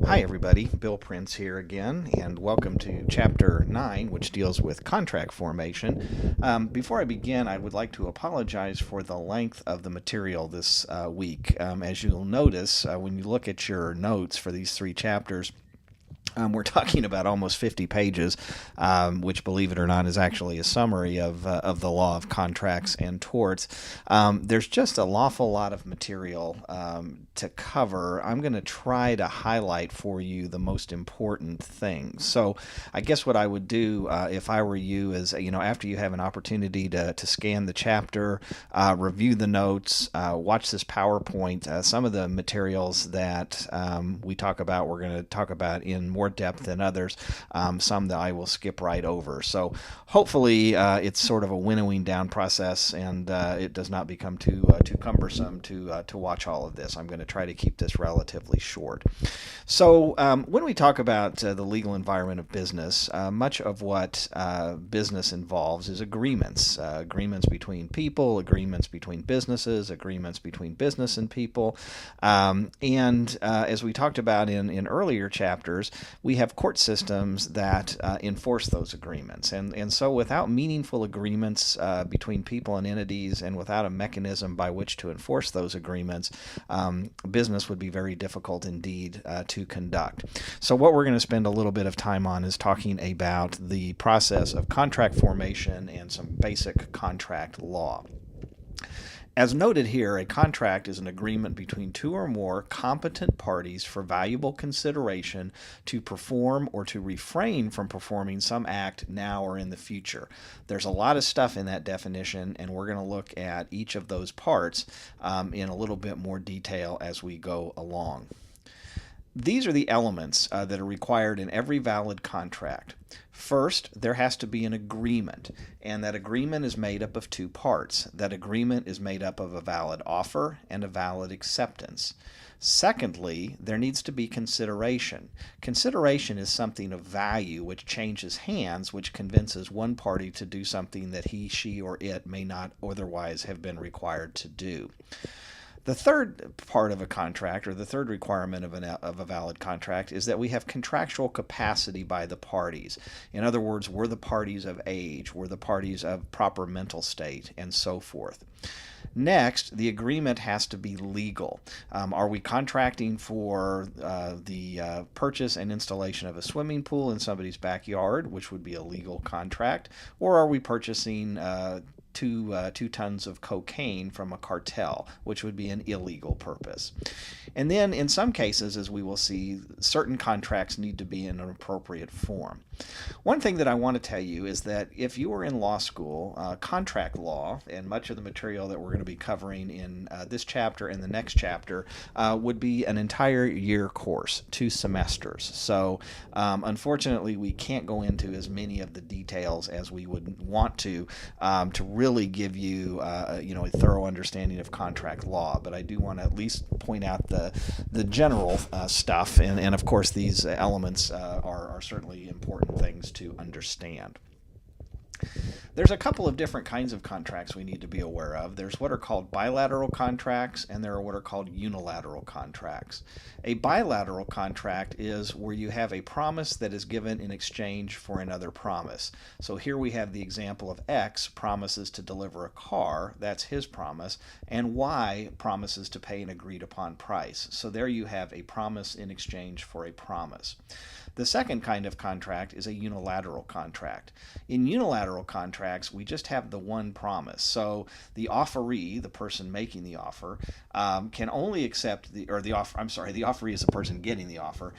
Hi everybody, Bill Prince here again, and welcome to Chapter 9, which deals with contract formation. Before I begin, I would like to apologize for the length of the material this week. As you'll notice, when you look at your notes for these three chapters, we're talking about almost 50 pages, which, believe it or not, is actually a summary of the law of contracts and torts. There's just an awful lot of material to cover. I'm going to try to highlight for you the most important things. So I guess what I would do if I were you is, after you have an opportunity to scan the chapter, review the notes, watch this PowerPoint, some of the materials that we talk about, we're going to talk about in more depth than others, some that I will skip right over. So hopefully it's sort of a winnowing down process, and it does not become too cumbersome to watch all of this. I'm going to try to keep this relatively short. So when we talk about the legal environment of business, much of what business involves is agreements. Agreements between people, agreements between businesses, agreements between business and people. And as we talked about in earlier chapters, we have court systems that enforce those agreements. And so without meaningful agreements between people and entities, and without a mechanism by which to enforce those agreements, business would be very difficult indeed to conduct. So what we're going to spend a little bit of time on is talking about the process of contract formation and some basic contract law. As noted here, a contract is an agreement between two or more competent parties for valuable consideration to perform or to refrain from performing some act now or in the future. There's a lot of stuff in that definition, and we're going to look at each of those parts in a little bit more detail as we go along. These are the elements that are required in every valid contract. First, there has to be an agreement, and that agreement is made up of two parts. That agreement is made up of a valid offer and a valid acceptance. Secondly, there needs to be consideration. Consideration is something of value which changes hands, which convinces one party to do something that he, she, or it may not otherwise have been required to do. The third part of a contract, or the third requirement of a valid contract, is that we have contractual capacity by the parties. In other words, we're the parties of age, we're the parties of proper mental state, and so forth. Next, the agreement has to be legal. Are we contracting for the purchase and installation of a swimming pool in somebody's backyard, which would be a legal contract, or are we purchasing 2 tons of cocaine from a cartel, which would be an illegal purpose? And then in some cases, as we will see, certain contracts need to be in an appropriate form. One thing that I want to tell you is that if you were in law school, contract law, and much of the material that we're going to be covering in this chapter and the next chapter would be an entire year course, 2 semesters. So unfortunately, we can't go into as many of the details as we would want to really give you a thorough understanding of contract law. But I do want to at least point out the general stuff, and of course these elements are certainly important things to understand. There's a couple of different kinds of contracts we need to be aware of. There's what are called bilateral contracts, and there are what are called unilateral contracts. A bilateral contract is where you have a promise that is given in exchange for another promise. So here we have the example of X promises to deliver a car, that's his promise, and Y promises to pay an agreed upon price. So there you have a promise in exchange for a promise. The second kind of contract is a unilateral contract. In unilateral contracts, we just have the one promise. So the offeree, the person making the offer, can only accept the offeree is the person getting the offer,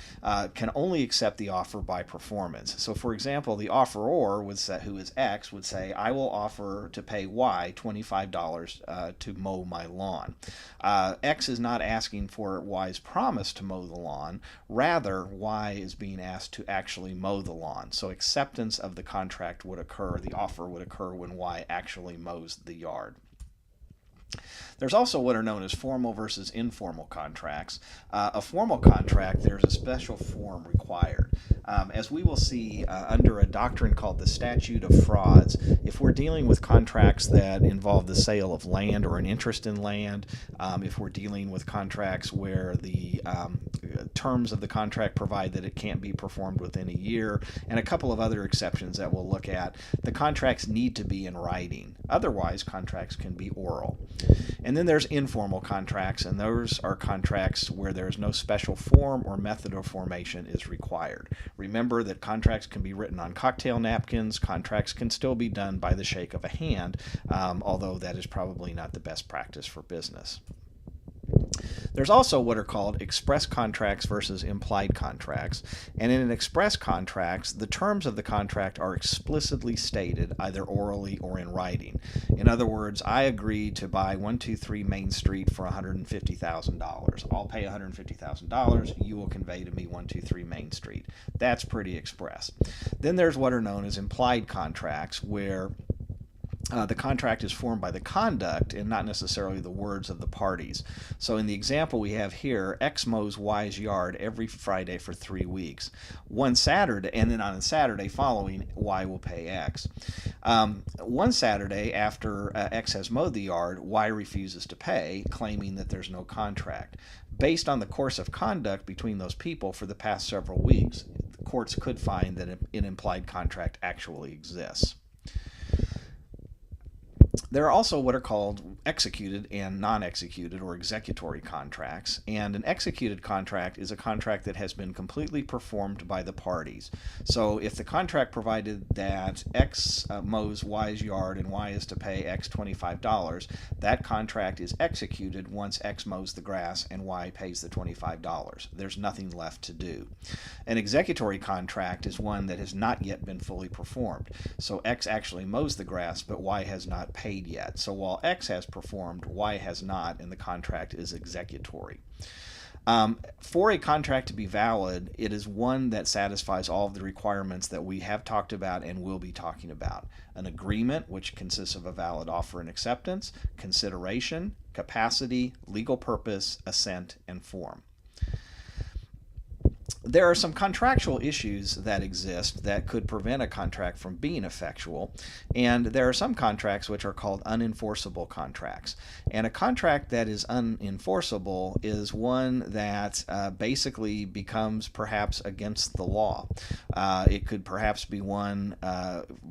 can only accept the offer by performance. So for example, the offeror would say, who is X, would say, I will offer to pay Y $25 to mow my lawn. X is not asking for Y's promise to mow the lawn, rather Y is being asked to actually mow the lawn. So acceptance of the contract would occur, the offer would occur when Y actually mows the yard. There's also what are known as formal versus informal contracts. A formal contract, there's a special form required. As we will see under a doctrine called the Statute of Frauds, if we're dealing with contracts that involve the sale of land or an interest in land, if we're dealing with contracts where the terms of the contract provide that it can't be performed within a year, and a couple of other exceptions that we'll look at, the contracts need to be in writing. Otherwise, contracts can be oral. And then there's informal contracts, and those are contracts where there's no special form or method of formation is required. Remember that contracts can be written on cocktail napkins. Contracts can still be done by the shake of a hand, although that is probably not the best practice for business. There's also what are called express contracts versus implied contracts. And in an express contract, the terms of the contract are explicitly stated either orally or in writing. In other words, I agree to buy 123 Main Street for $150,000. I'll pay $150,000. You will convey to me 123 Main Street. That's pretty express. Then there's what are known as implied contracts, where the contract is formed by the conduct and not necessarily the words of the parties. So in the example we have here, X mows Y's yard every Friday for 3 weeks. One Saturday, and then on a Saturday following, Y will pay X. One Saturday after X has mowed the yard, Y refuses to pay, claiming that there's no contract. Based on the course of conduct between those people for the past several weeks, the courts could find that an implied contract actually exists. There are also what are called executed and non-executed or executory contracts, and an executed contract is a contract that has been completely performed by the parties. So if the contract provided that X mows Y's yard and Y is to pay X $25, that contract is executed once X mows the grass and Y pays the $25. There's nothing left to do. An executory contract is one that has not yet been fully performed. So X actually mows the grass, but Y has not paid yet. So while X has performed, Y has not, and the contract is executory. For a contract to be valid, it is one that satisfies all of the requirements that we have talked about and will be talking about. An agreement, which consists of a valid offer and acceptance, consideration, capacity, legal purpose, assent, and form. There are some contractual issues that exist that could prevent a contract from being effectual, and there are some contracts which are called unenforceable contracts. And a contract that is unenforceable is one that basically becomes perhaps against the law. It could perhaps be one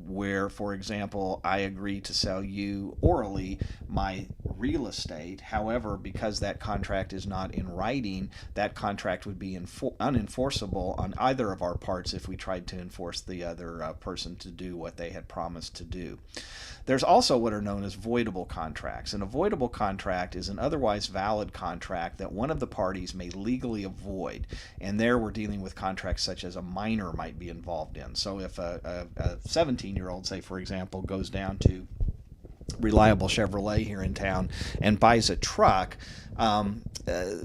where, for example, I agree to sell you orally my real estate. However, because that contract is not in writing, that contract would be unenforceable on either of our parts if we tried to enforce the other person to do what they had promised to do. There's also what are known as voidable contracts. And a voidable contract is an otherwise valid contract that one of the parties may legally avoid. And there we're dealing with contracts such as a minor might be involved in. So if a 17-year-old, say for example, goes down to Reliable Chevrolet here in town and buys a truck,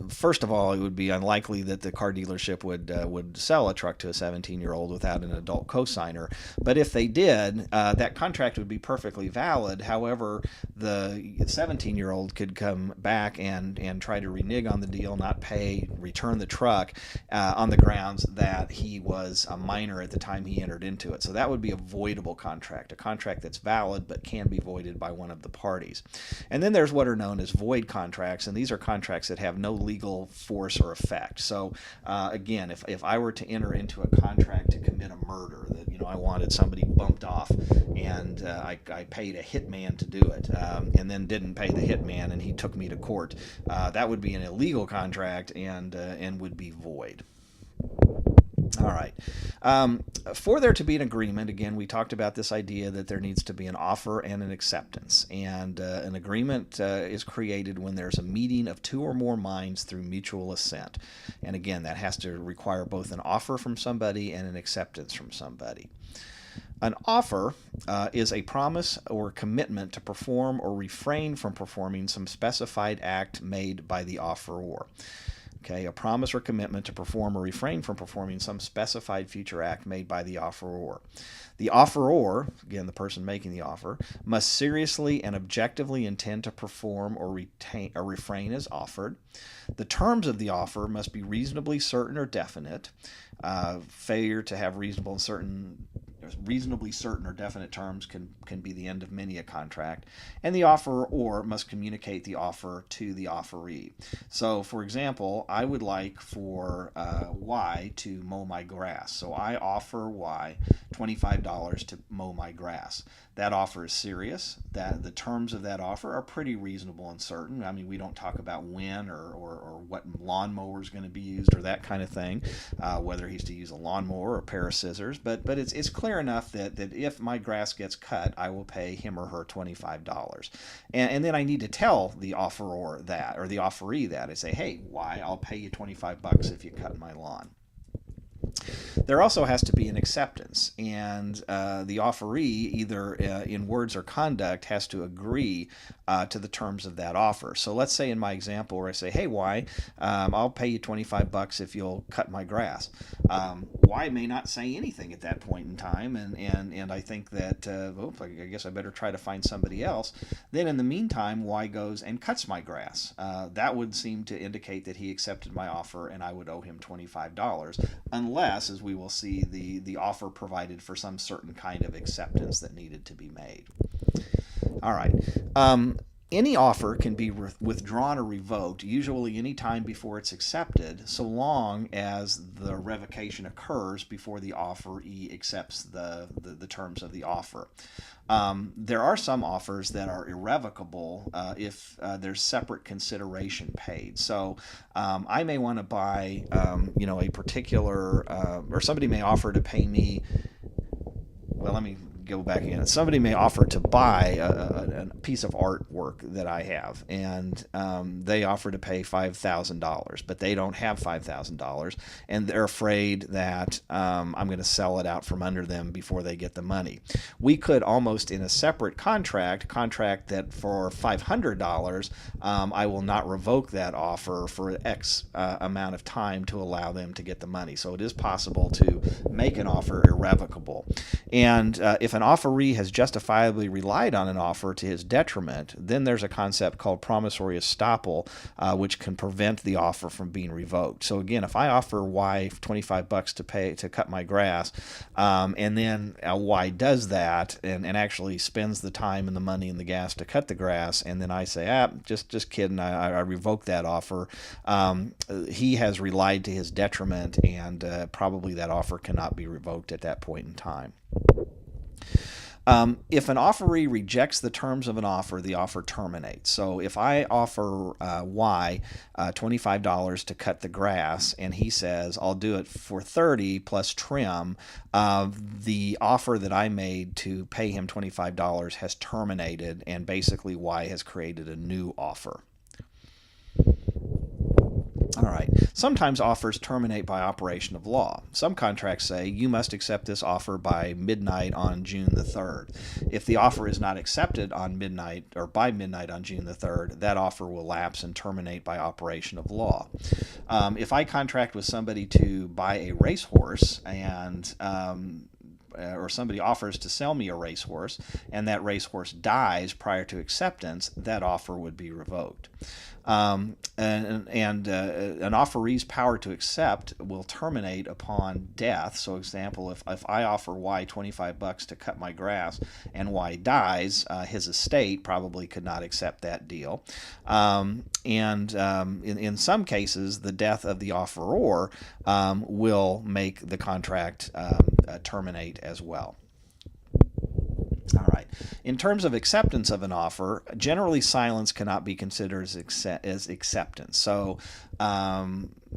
first of all, it would be unlikely that the car dealership would sell a truck to a 17-year-old without an adult cosigner. But if they did, that contract would be perfectly valid. However, the 17-year-old could come back and try to renege on the deal, not pay, return the truck on the grounds that he was a minor at the time he entered into it. So that would be a voidable contract, a contract that's valid but can be voided by one of the parties. And then there's what are known as void contracts, and these are contracts that have no legal force or effect. So again, if I were to enter into a contract to commit a murder, that I wanted somebody bumped off, and I paid a hitman to do it, and then didn't pay the hitman, and he took me to court, that would be an illegal contract and would be void. All right. For there to be an agreement, again, we talked about this idea that there needs to be an offer and an acceptance. And an agreement is created when there's a meeting of two or more minds through mutual assent. And again, that has to require both an offer from somebody and an acceptance from somebody. An offer is a promise or commitment to perform or refrain from performing some specified act made by the offeror. Okay, a promise or commitment to perform or refrain from performing some specified future act made by the offeror. The offeror, again the person making the offer, must seriously and objectively intend to perform or refrain as offered. The terms of the offer must be reasonably certain or definite. Failure to have reasonably certain or definite terms can be the end of many a contract. And the offeror must communicate the offer to the offeree. So, for example, I would like for Y to mow my grass. So I offer Y $25 to mow my grass. That offer is serious. That the terms of that offer are pretty reasonable and certain. I mean, we don't talk about when or what lawnmower is going to be used or that kind of thing, whether he's to use a lawnmower or a pair of scissors. But it's clear enough that if my grass gets cut, I will pay him or her $25. And then I need to tell the offeror that, or the offeree that. I say, hey, why? I'll pay you $25 if you cut my lawn. There also has to be an acceptance, and the offeree, either in words or conduct, has to agree to the terms of that offer. So let's say in my example where I say, hey, Y, I'll pay you $25 if you'll cut my grass. Y may not say anything at that point in time, and I think that, I guess I better try to find somebody else. Then in the meantime, Y goes and cuts my grass. That would seem to indicate that he accepted my offer and I would owe him $25, unless, as we will see, the offer provided for some certain kind of acceptance that needed to be made. All right. Any offer can be withdrawn or revoked, usually any time before it's accepted, so long as the revocation occurs before the offeree accepts the terms of the offer. There are some offers that are irrevocable if there's separate consideration paid. So I may want to buy, a particular, or somebody may offer to pay me. Well, let me go back again. Somebody may offer to buy a piece of artwork that I have, and they offer to pay $5,000, but they don't have $5,000, and they're afraid that I'm going to sell it out from under them before they get the money. We could almost, in a separate contract that for $500, I will not revoke that offer for X amount of time to allow them to get the money. So it is possible to make an offer irrevocable. And if an offeree has justifiably relied on an offer to his detriment, then there's a concept called promissory estoppel, which can prevent the offer from being revoked. So again, if I offer Y $25 to cut my grass, and then Y does that and actually spends the time and the money and the gas to cut the grass, and then I say, just kidding, I revoke that offer, he has relied to his detriment, and probably that offer cannot be revoked at that point in time. If an offeree rejects the terms of an offer, the offer terminates. So if I offer Y $25 to cut the grass, and he says, I'll do it for $30 plus trim, the offer that I made to pay him $25 has terminated, and basically Y has created a new offer. All right. Sometimes offers terminate by operation of law. Some contracts say you must accept this offer by midnight on June the 3rd. If the offer is not accepted on midnight or by midnight on June the 3rd, that offer will lapse and terminate by operation of law. If I contract with somebody to buy a racehorse and or somebody offers to sell me a racehorse, and that racehorse dies prior to acceptance, that offer would be revoked. And an offeree's power to accept will terminate upon death. So, example, if I offer Y $25 to cut my grass and Y dies, his estate probably could not accept that deal. In some cases, the death of the offeror will make the contract terminate as well. All right. In terms of acceptance of an offer, generally silence cannot be considered as acceptance. So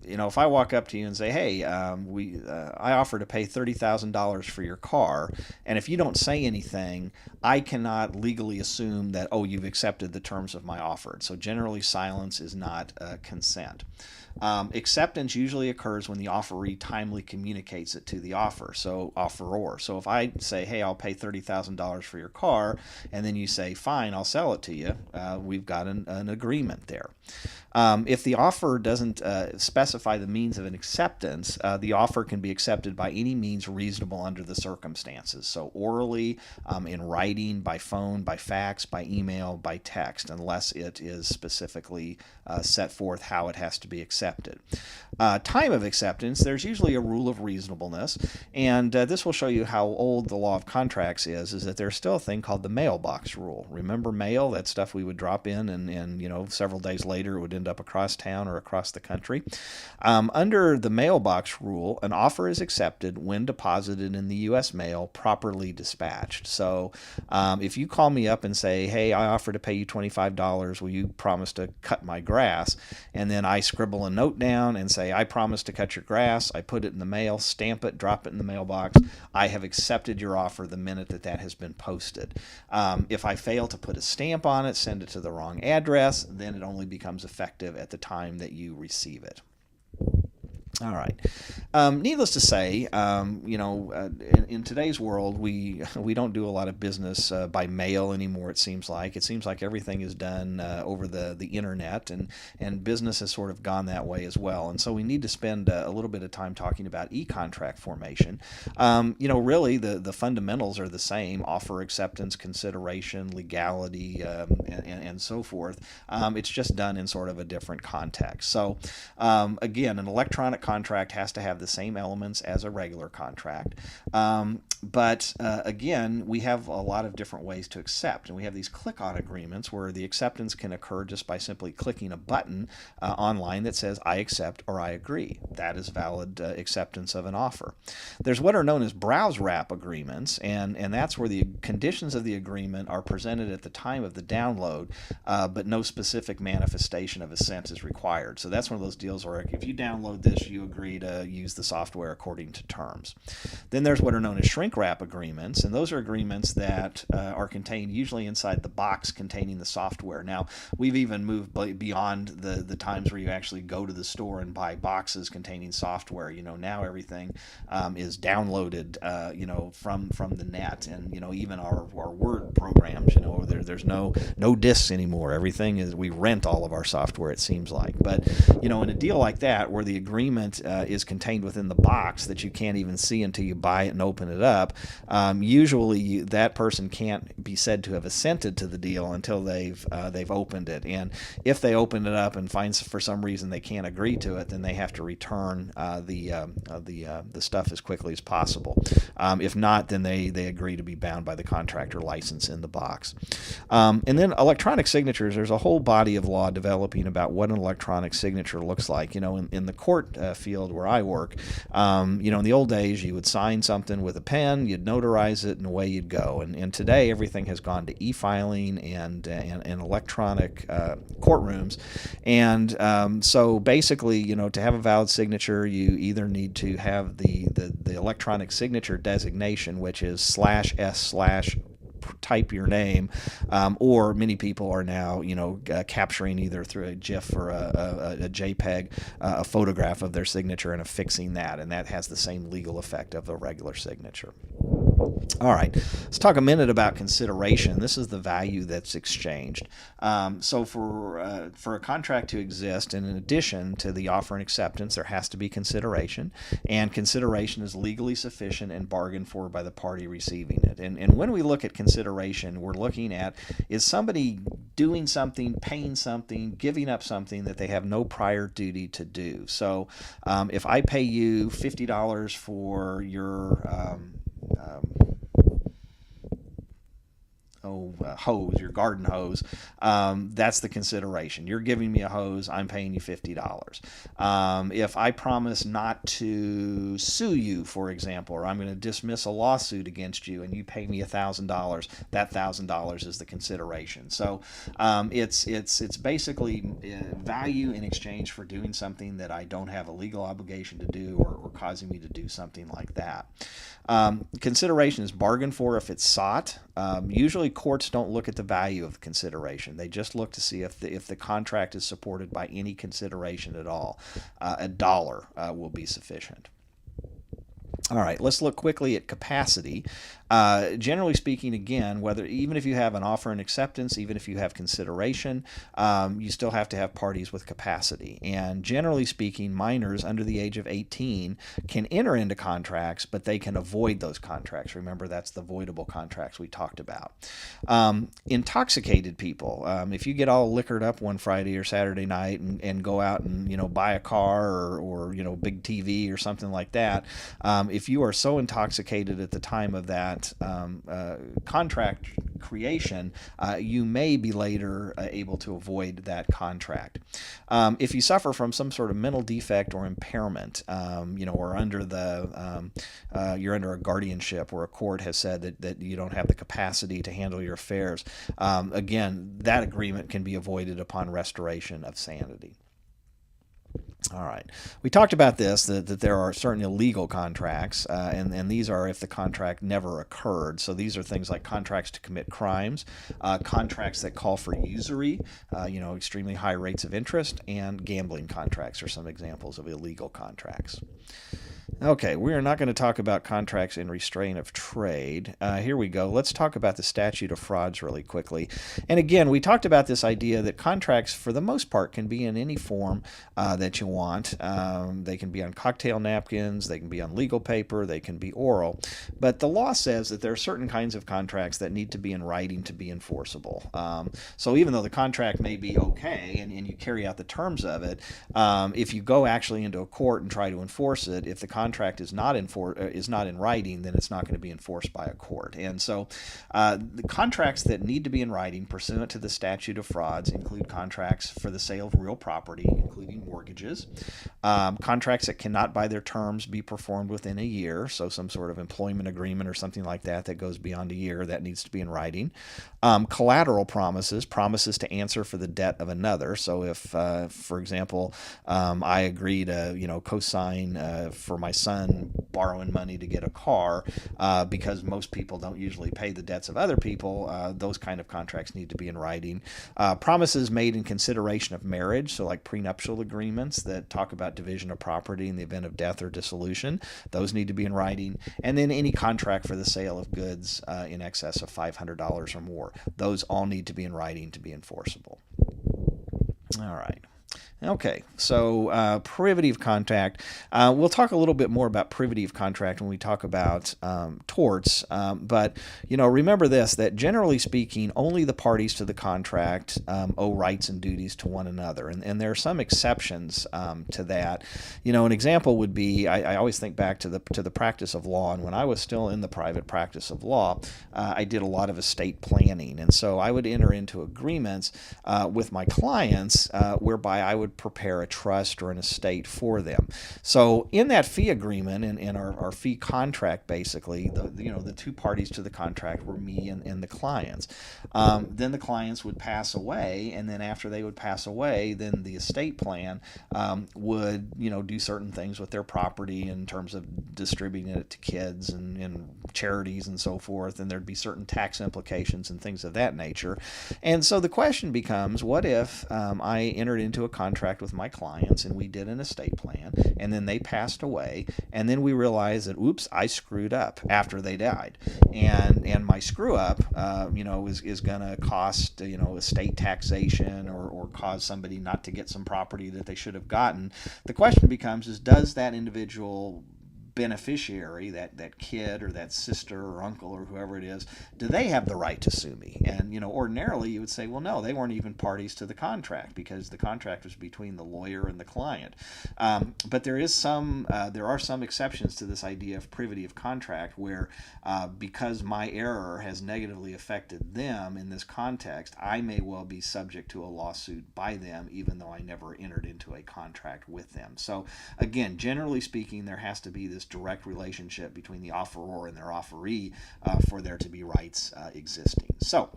if I walk up to you and say, "Hey, I offer to pay $30,000 for your car," and if you don't say anything, I cannot legally assume that, oh, you've accepted the terms of my offer. So generally, silence is not consent. Acceptance usually occurs when the offeree timely communicates it to the offeror. So if I say, "Hey, I'll pay $30,000 for your car," and then you say, "Fine, I'll sell it to you," we've got an agreement there. If the offer doesn't specify the means of an acceptance, the offer can be accepted by any means reasonable under the circumstances. So orally, in writing, by phone, by fax, by email, by text, unless it is specifically set forth how it has to be accepted. Time of acceptance, there's usually a rule of reasonableness, and this will show you how old the law of contracts is that there's still a thing called the mailbox rule. Remember mail? That stuff we would drop in, and several days later it would end up across town or across the country. Under the mailbox rule, an offer is accepted when deposited in the U.S. mail, properly dispatched. So if you call me up and say, "Hey, I offer to pay you $25, will you promise to cut my grass?" And then I scribble a note down and say, "I promise to cut your grass," I put it in the mail, stamp it, drop it in the mailbox, I have accepted your offer the minute that has been posted. If I fail to put a stamp on it, send it to the wrong address, then it only becomes effective at the time that you receive it. All right. Needless to say, in today's world, we don't do a lot of business by mail anymore. It seems like everything is done over the internet, and business has sort of gone that way as well. And so we need to spend a little bit of time talking about e-contract formation. Really the fundamentals are the same: offer, acceptance, consideration, legality, and so forth. It's just done in sort of a different context. So again, an electronic contract has to have the same elements as a regular contract. But again, we have a lot of different ways to accept, and we have these click-on agreements where the acceptance can occur just by simply clicking a button online that says, "I accept" or "I agree." That is valid acceptance of an offer. There's what are known as browse wrap agreements, and that's where the conditions of the agreement are presented at the time of the download, but no specific manifestation of assent is required. So that's one of those deals where if you download this, you agree to use the software according to terms. Then there's what are known as shrink wrap agreements, and those are agreements that are contained usually inside the box containing the software. Now, we've even moved beyond the times where you actually go to the store and buy boxes containing software. Now everything is downloaded, from the net, and even our Word programs. There's no discs anymore. Everything is, we rent all of our software, it seems like. But in a deal like that, where the agreement is contained within the box that you can't even see until you buy it and open it up, usually that person can't be said to have assented to the deal until they've opened it. And if they open it up and find for some reason they can't agree to it, then they have to return the stuff as quickly as possible. If not, then they agree to be bound by the contract or license in the box. And then electronic signatures, there's a whole body of law developing about what an electronic signature looks like. In the court field where I work, in the old days, you would sign something with a pen, you'd notarize it, and away you'd go. And today, everything has gone to e-filing and electronic courtrooms. And so basically, to have a valid signature, you either need to have the electronic signature designation, which is /s/ type your name, or many people are now, capturing either through a GIF or a JPEG a photograph of their signature and affixing that, and that has the same legal effect of a regular signature. All right, let's talk a minute about consideration. This is the value that's exchanged. So for a contract to exist, and in addition to the offer and acceptance, there has to be consideration, and consideration is legally sufficient and bargained for by the party receiving it. And when we look at consideration, we're looking at, is somebody doing something, paying something, giving up something that they have no prior duty to do. So if I pay you $50 for your hose, your garden hose, that's the consideration. You're giving me a hose, I'm paying you $50. If I promise not to sue you, for example, or I'm going to dismiss a lawsuit against you and you pay me $1,000, that $1,000 is the consideration. So it's basically value in exchange for doing something that I don't have a legal obligation to do, or causing me to do something like that. Consideration is bargained for if it's sought. Usually courts don't look at the value of the consideration. They just look to see if the contract is supported by any consideration at all. A dollar will be sufficient. All right, let's look quickly at capacity. Generally speaking, again, even if you have an offer and acceptance, even if you have consideration, you still have to have parties with capacity. And generally speaking, minors under the age of 18 can enter into contracts, but they can avoid those contracts. Remember, that's the voidable contracts we talked about. Intoxicated people, if you get all liquored up one Friday or Saturday night and go out and buy a car or big TV or something like that, if you are so intoxicated at the time of that contract creation, you may be later able to avoid that contract. If you suffer from some sort of mental defect or impairment, or you're under a guardianship where a court has said that you don't have the capacity to handle your affairs, again, that agreement can be avoided upon restoration of sanity. All right. We talked about this, that there are certain illegal contracts, and these are if the contract never occurred. So these are things like contracts to commit crimes, contracts that call for usury, extremely high rates of interest, and gambling contracts are some examples of illegal contracts. Okay, we are not going to talk about contracts in restraint of trade. Here we go. Let's talk about the Statute of Frauds really quickly. And again, we talked about this idea that contracts, for the most part, can be in any form that you want. They can be on cocktail napkins, they can be on legal paper, they can be oral. But the law says that there are certain kinds of contracts that need to be in writing to be enforceable. So even though the contract may be okay and you carry out the terms of it, if you go actually into a court and try to enforce it, if the contract is not in writing, then it's not going to be enforced by a court. And so the contracts that need to be in writing pursuant to the Statute of Frauds include contracts for the sale of real property, including mortgages, contracts that cannot by their terms be performed within a year, so some sort of employment agreement or something like that goes beyond a year, that needs to be in writing. Collateral promises to answer for the debt of another. So if, for example, I agree to co-sign for my son borrowing money to get a car, because most people don't usually pay the debts of other people, those kind of contracts need to be in writing. Promises made in consideration of marriage, so like prenuptial agreements that talk about division of property in the event of death or dissolution, those need to be in writing. And then any contract for the sale of goods in excess of $500 or more, those all need to be in writing to be enforceable. All right. Okay, so privity of contract. We'll talk a little bit more about privity of contract when we talk about torts, but remember this, that generally speaking, only the parties to the contract owe rights and duties to one another, and there are some exceptions to that. An example would be, I always think back to the practice of law, and when I was still in the private practice of law, I did a lot of estate planning, and so I would enter into agreements with my clients whereby I would prepare a trust or an estate for them. So in that fee agreement, in our fee contract, basically, the two parties to the contract were me and the clients. Then the clients would pass away, and then after they would pass away, then the estate plan would do certain things with their property in terms of distributing it to kids and charities and so forth, and there'd be certain tax implications and things of that nature. And so the question becomes, what if I entered into a contract with my clients and we did an estate plan, and then they passed away, and then we realized that, oops, I screwed up after they died, and my screw up is going to cost estate taxation or cause somebody not to get some property that they should have gotten. The question becomes, does that individual beneficiary, that kid or that sister or uncle or whoever it is, do they have the right to sue me? And ordinarily you would say, well, no, they weren't even parties to the contract because the contract was between the lawyer and the client. But there are some exceptions to this idea of privity of contract where because my error has negatively affected them in this context, I may well be subject to a lawsuit by them even though I never entered into a contract with them. So again, generally speaking, there has to be this direct relationship between the offeror and their offeree for there to be rights existing. So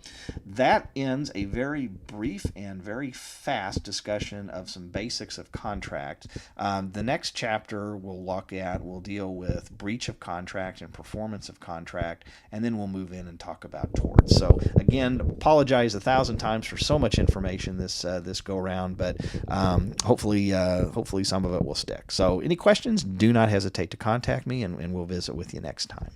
that ends a very brief and very fast discussion of some basics of contract. The next chapter we'll deal with breach of contract and performance of contract, and then we'll move in and talk about torts. So again, apologize 1,000 times for so much information this go around, but hopefully some of it will stick. So any questions, do not hesitate to contact me, and we'll visit with you next time.